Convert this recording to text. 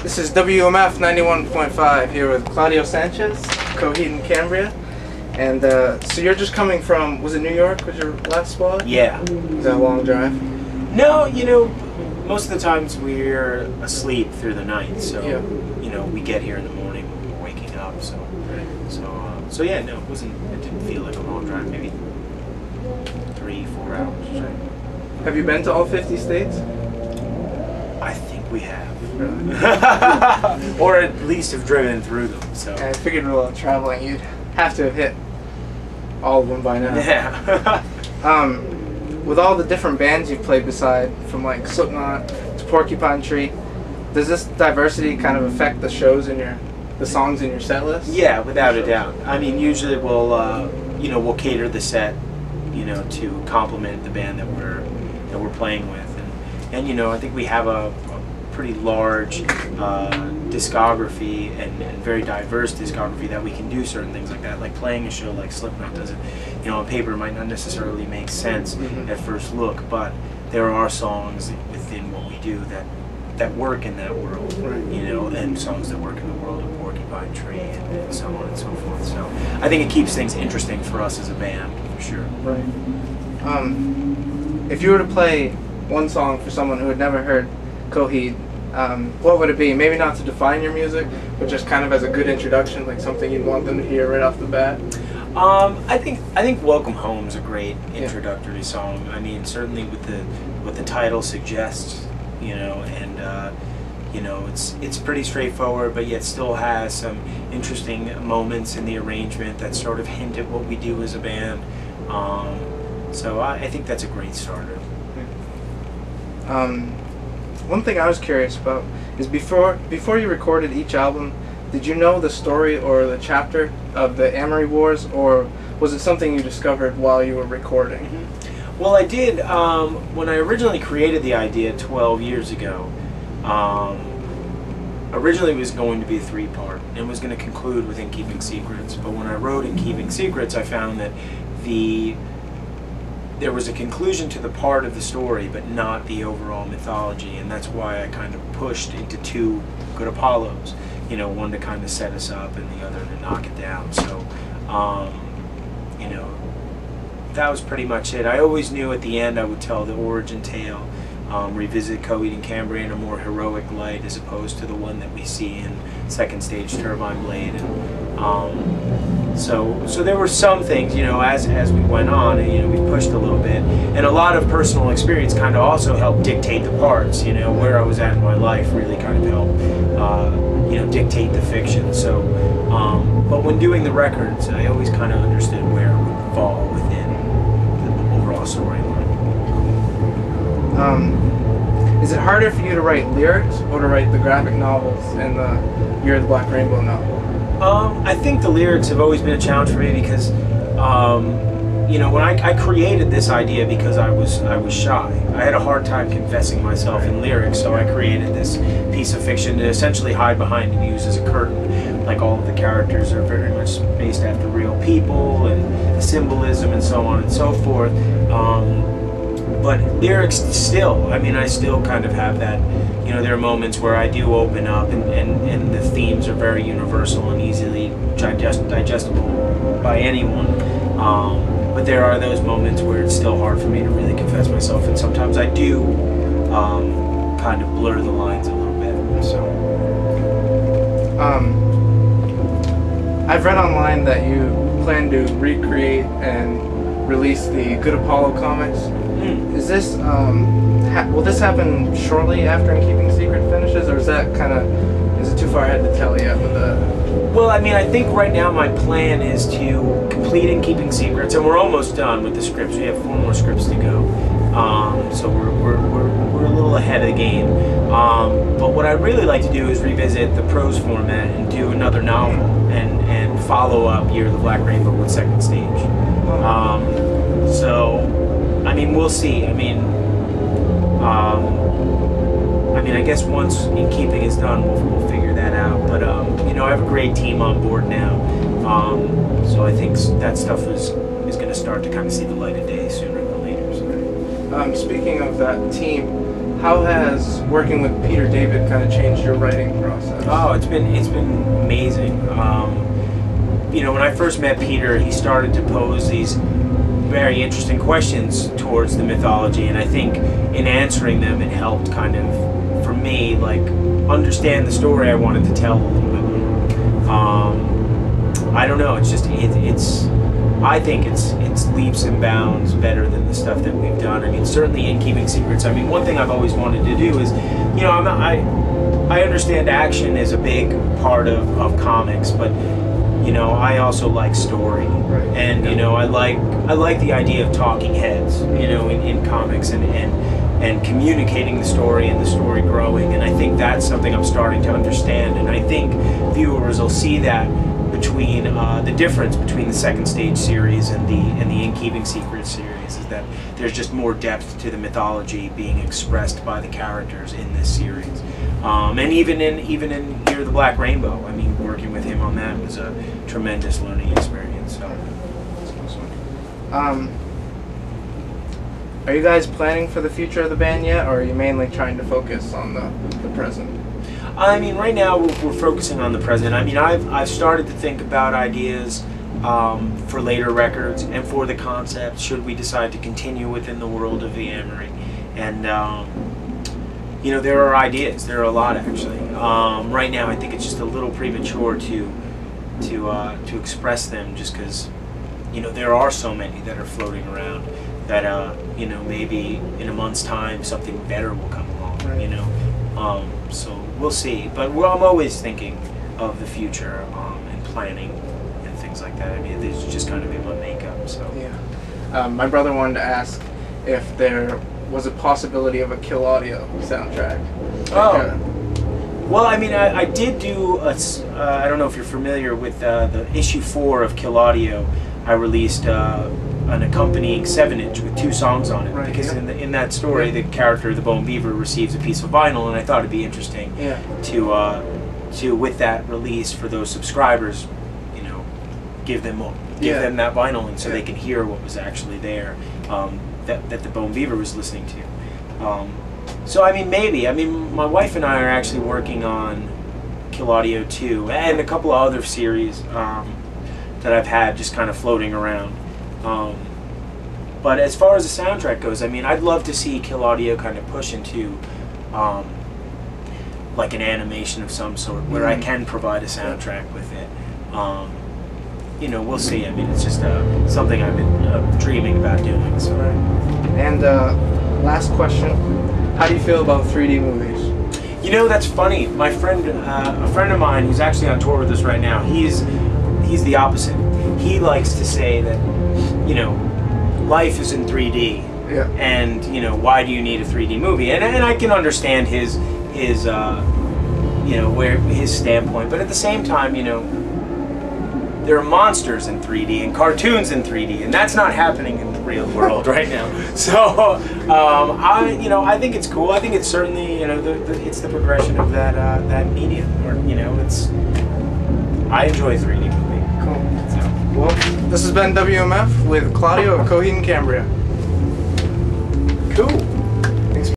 This is WUMF 91.5 here with Claudio Sanchez, Coheed in Cambria. And so you're just coming from, was it New York was your last spot? Yeah. Was that a long drive? No, you know, most of the times we're asleep through the night, so, Yeah. you know, we get here in the morning when we're waking up, so yeah, no, it didn't feel like a long drive, maybe 3-4 hours, right? Have you been to all 50 states? I think we have. Really? Or at least have driven through them, so. I figured with all the traveling you'd have to have hit all of them by now. Yeah. With all the different bands you've played beside, from like Slipknot to Porcupine Tree, does this diversity kind of affect the shows in the songs in your set list? Yeah, without a doubt. I mean, usually we'll cater the set, you know, to complement the band that we're playing with, and you know, I think we have a pretty large discography and very diverse discography that we can do certain things like that. Like playing a show like Slipknot doesn't, you know, on paper might not necessarily make sense at first look, but there are songs within what we do that work in that world, right. You know, and songs that work in the world of Porcupine Tree and so on and so forth. So I think it keeps things interesting for us as a band, for sure. Right. If you were to play one song for someone who had never heard Coheed, what would it be? Maybe not to define your music, but just kind of as a good introduction, like something you'd want them to hear right off the bat. I think "Welcome Home" is a great introductory song. I mean, certainly with what the title suggests, you know, and you know, it's pretty straightforward, but yet still has some interesting moments in the arrangement that sort of hint at what we do as a band. So I think that's a great starter. One thing I was curious about is before you recorded each album, did you know the story or the chapter of the Amory Wars, or was it something you discovered while you were recording? Well, I did. When I originally created the idea 12 years ago, originally it was going to be a 3-part and was going to conclude with In Keeping Secrets. But when I wrote In Keeping Secrets, I found that there was a conclusion to the part of the story, but not the overall mythology, and that's why I kind of pushed into 2 Good Apollos. You know, one to kind of set us up, and the other to knock it down. So, you know, that was pretty much it. I always knew at the end I would tell the origin tale, revisit Coheed and Cambria in a more heroic light, as opposed to the one that we see in Second Stage Turbine Blade. And, so there were some things, you know, as we went on, and, you know, we pushed a little bit, and a lot of personal experience kind of also helped dictate the parts. You know, where I was at in my life really kind of helped, you know, dictate the fiction. So, but when doing the records, I always kind of understood where it would fall within the overall storyline. Is it harder for you to write lyrics or to write the graphic novels and the Year of the Black Rainbow novel? I think the lyrics have always been a challenge for me because, you know, when I created this idea because I was shy. I had a hard time confessing myself in lyrics, so I created this piece of fiction to essentially hide behind and use as a curtain. Like, all of the characters are very much based after real people, and the symbolism and so on and so forth. But lyrics still, I mean, I still kind of have that, you know, there are moments where I do open up and the themes are very universal and easily digestible by anyone. But there are those moments where it's still hard for me to really confess myself, and sometimes I do kind of blur the lines a little bit. So, I've read online that you plan to recreate and release the Good Apollo comics. Is this will this happen shortly after In Keeping Secret finishes, or is it too far ahead to tell yet with the? Well, I mean, I think right now my plan is to complete In Keeping Secrets, and we're almost done with the scripts. We have 4 more scripts to go, so we're a little ahead of the game. But what I'd really like to do is revisit the prose format and do another novel and follow up Year of the Black Rainbow with Second Stage. So, I mean, we'll see. I mean, I guess once In Keeping is done, we'll figure that out. But you know, I have a great team on board now, so I think that stuff is going to start to kind of see the light of day sooner than later. So. Speaking of that team, How has working with Peter David kind of changed your writing process? Oh, it's been amazing. You know, when I first met Peter, he started to pose these very interesting questions towards the mythology, and I think in answering them, it helped kind of, for me, like, understand the story I wanted to tell a little bit more. I don't know. It's just I think it's leaps and bounds better than the stuff that we've done. I mean, certainly in Keeping Secrets. I mean, one thing I've always wanted to do is, you know, I understand action is a big part of comics, but you know, I also like story, right. And you know, I like the idea of talking heads, you know, in comics and communicating the story and the story growing, and I think that's something I'm starting to understand, and I think viewers will see that between the difference between the Second Stage series and the In Keeping Secrets series is that there's just more depth to the mythology being expressed by the characters in this series, and even in Year of the Black Rainbow. I mean, working with him on that was a tremendous learning experience. So. Are you guys planning for the future of the band yet, or are you mainly trying to focus on the present? I mean, right now we're focusing on the present. I mean, I've started to think about ideas for later records and for the concept should we decide to continue within the world of the Amory. And you know, there are ideas. There are a lot, actually. Right now, I think it's just a little premature to express them, just because, you know, there are so many that are floating around that you know, maybe in a month's time something better will come along. Right. You know, so we'll see. But I'm always thinking of the future and planning and things like that. I mean, it's just kind of in my makeup. So yeah. My brother wanted to ask if there was a possibility of a Kill Audio soundtrack. Well, I mean, I did do I don't know if you're familiar with the issue 4 of Kill Audio. I released an accompanying 7-inch with 2 songs on it, right, because in that story, the character, the Bone Beaver, receives a piece of vinyl, and I thought it'd be interesting to with that release for those subscribers, you know, give them that vinyl, and so they can hear what was actually there, that the Bone Beaver was listening to. So I mean, maybe. I mean, my wife and I are actually working on Kill Audio 2 and a couple of other series that I've had just kind of floating around. But as far as the soundtrack goes, I mean, I'd love to see Kill Audio kind of push into like an animation of some sort where I can provide a soundtrack with it. You know, we'll see. I mean, it's just something I've been dreaming about doing. So. Right. And last question, how do you feel about 3D movies? You know, that's funny. My friend, a friend of mine who's actually on tour with us right now, he's the opposite. He likes to say that, you know, life is in 3D, and you know, why do you need a 3D movie? And I can understand his you know, where his standpoint, but at the same time, you know, there are monsters in 3D and cartoons in 3D, and that's not happening in the real world right now. So I think it's cool. I think it's certainly, you know, it's the progression of that medium, or you know, I enjoy 3D movie. Cool. So, well, this has been WMF with Claudio of Coheed and Cambria. Cool.